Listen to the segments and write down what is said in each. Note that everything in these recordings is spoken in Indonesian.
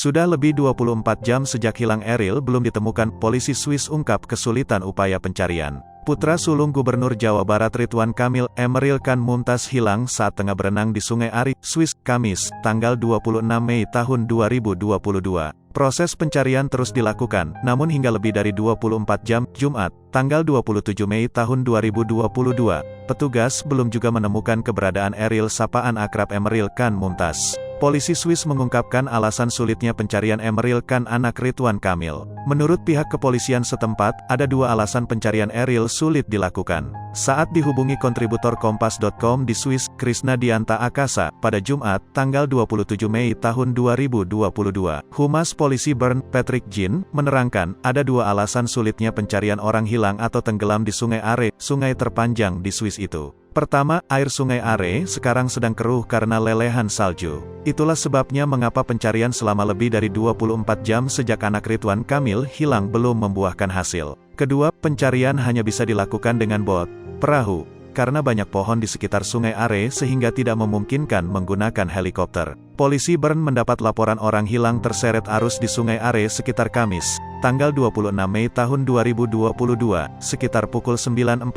Sudah lebih 24 jam sejak hilang Eril belum ditemukan, polisi Swiss ungkap kesulitan upaya pencarian. Putra sulung Gubernur Jawa Barat Ridwan Kamil, Emeril Khan Mumtaz hilang saat tengah berenang di Sungai Are, Swiss, Kamis, tanggal 26 Mei tahun 2022. Proses pencarian terus dilakukan, namun hingga lebih dari 24 jam, Jumat, tanggal 27 Mei tahun 2022, petugas belum juga menemukan keberadaan Eril sapaan akrab Emeril Khan Mumtaz. Polisi Swiss mengungkapkan alasan sulitnya pencarian Emeril Khan anak Ridwan Kamil. Menurut pihak kepolisian setempat, ada dua alasan pencarian Eril sulit dilakukan. Saat dihubungi kontributor Kompas.com di Swiss, Krishna Dianta Akasa, pada Jumat, tanggal 27 Mei tahun 2022, Humas Polisi Bern, Patrick Jean, menerangkan, ada dua alasan sulitnya pencarian orang hilang atau tenggelam di Sungai Are, sungai terpanjang di Swiss itu. Pertama, air Sungai Are sekarang sedang keruh karena lelehan salju. Itulah sebabnya mengapa pencarian selama lebih dari 24 jam sejak anak Ridwan Kamil hilang belum membuahkan hasil. Kedua, pencarian hanya bisa dilakukan dengan bot, perahu, karena banyak pohon di sekitar Sungai Are sehingga tidak memungkinkan menggunakan helikopter. Polisi Bern mendapat laporan orang hilang terseret arus di Sungai Are sekitar Kamis, tanggal 26 Mei tahun 2022, sekitar pukul 9.45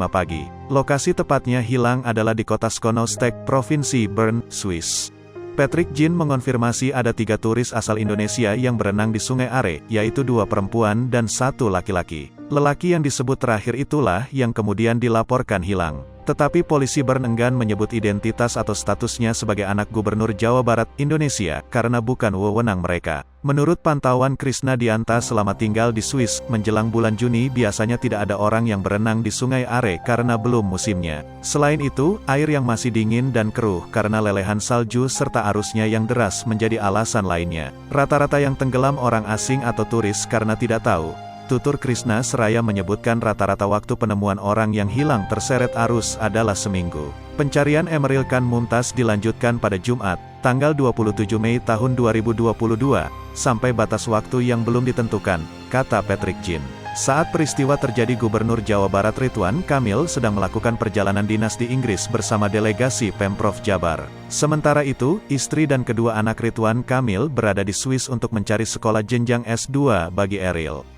pagi. Lokasi tepatnya hilang adalah di kota Skonostek, Provinsi Bern, Swiss. Patrick Jean mengonfirmasi ada 3 turis asal Indonesia yang berenang di Sungai Are, yaitu 2 perempuan dan 1 laki-laki. Lelaki yang disebut terakhir itulah yang kemudian dilaporkan hilang. Tetapi polisi Bern enggan menyebut identitas atau statusnya sebagai anak Gubernur Jawa Barat, Indonesia, karena bukan wewenang mereka. Menurut pantauan Krishna Dianta selama tinggal di Swiss, menjelang bulan Juni biasanya tidak ada orang yang berenang di Sungai Are karena belum musimnya. Selain itu, air yang masih dingin dan keruh karena lelehan salju serta arusnya yang deras menjadi alasan lainnya. Rata-rata yang tenggelam orang asing atau turis karena tidak tahu. Tutur Krishna seraya menyebutkan rata-rata waktu penemuan orang yang hilang terseret arus adalah seminggu. Pencarian Emeril Khan Mumtaz dilanjutkan pada Jumat, tanggal 27 Mei tahun 2022, sampai batas waktu yang belum ditentukan, kata Patrick Jean. Saat peristiwa terjadi Gubernur Jawa Barat Ridwan Kamil sedang melakukan perjalanan dinas di Inggris bersama delegasi Pemprov Jabar. Sementara itu, istri dan kedua anak Ridwan Kamil berada di Swiss untuk mencari sekolah jenjang S2 bagi Eril.